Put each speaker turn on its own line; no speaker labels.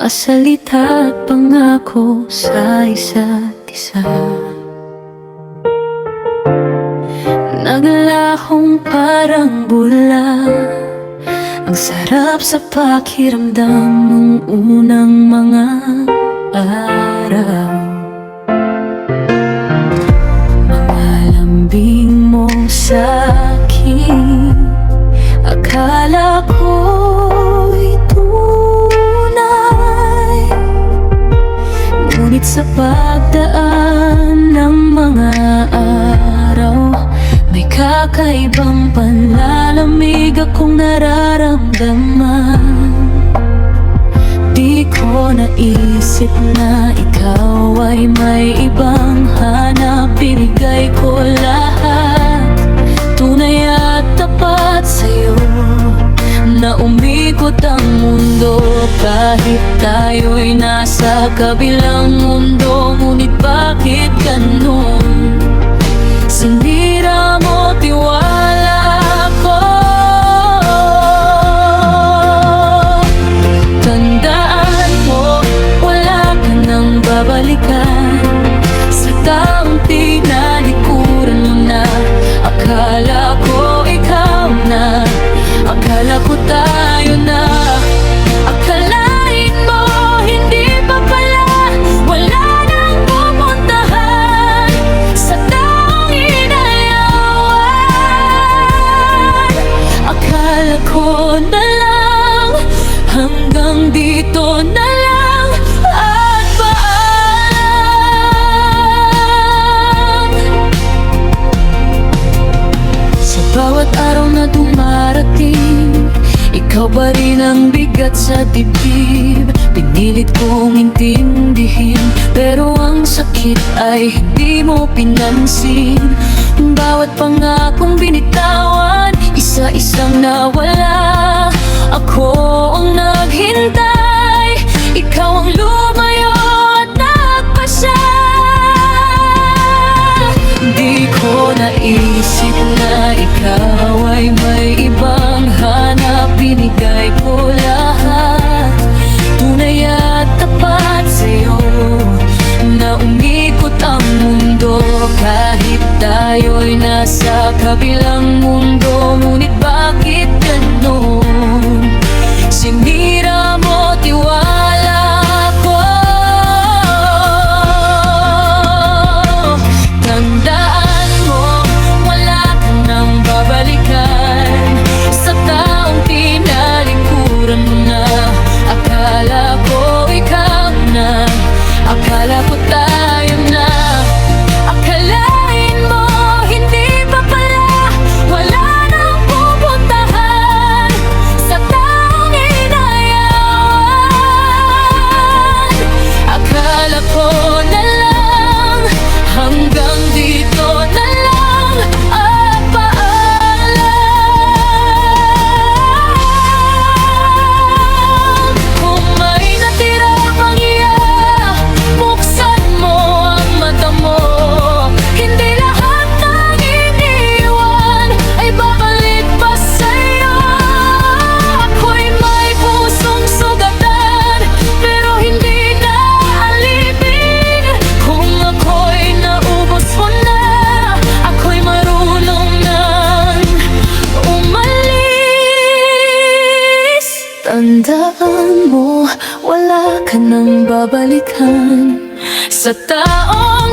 mga salita at pangako sa isa't isa. Naglahong parang bula, ang sarap sa pakiramdam nung unang mga araw. Mga lambing mo sa'kin, akala ko'y tunay. Ngunit sa pagdaan ng mga araw, may kakaibang panlalamig akong nararamdaman. Di ko naisip na ikaw ay may ibang hanap. Binigay ko lahat, tunay at tapat sa'yo, na umikot ang mundo. Kahit tayo'y nasa kabilang mundo, ngunit bakit ganun? Sinira mo tiwala ko. Tandaan mo, wala ka nang babalikan sa taong tinalikuran mo na. Akala ko ikaw na, akala ko tayo na. Akalain mo, hindi pa pala, wala nang pupuntahan sa taong inayawan. Akala ko na lang, hanggang dito na lang at paalam. Sa bawat araw na dumarating, ikaw pa rin ang bigat sa dibdib. Pinilit kong intindihin, pero ang sakit ay hindi mo pinansin. Bawat pangakong binitawan, isa-isang nawala. Ako ang naghintay, ikaw ang lumayo at nagpasya. Di ko naisip na ikaw ay may ibang hanap. Binigay ko lahat, tunay at tapat sa'yo, na umikot ang mundo. Kahit tayo'y nasa kabilang mundo, ngunit bakit ganun? Sinira mo tiwala ko. Tandaan mo, wala ka nang babalikan sa taong tinalikuran mo na. Akala ko ikaw na, akala ko tayo na. Akalain mo, hindi pa pala, wala nang pupuntahan sa taong inayawan. Akala ko na lang, hanggang dito na lang at paalam. Kung may natira pang iyak, buksan mo ang mata mo. Hindi lahat ng iniwan ay babalik pa sa'yo. Ako'y may pusong sugatan, pero hindi na alipin. Kung ako'y naubos mo na, ako'y marunong nang umalis. Tandaan mo, wala ka nang babalikan sa taong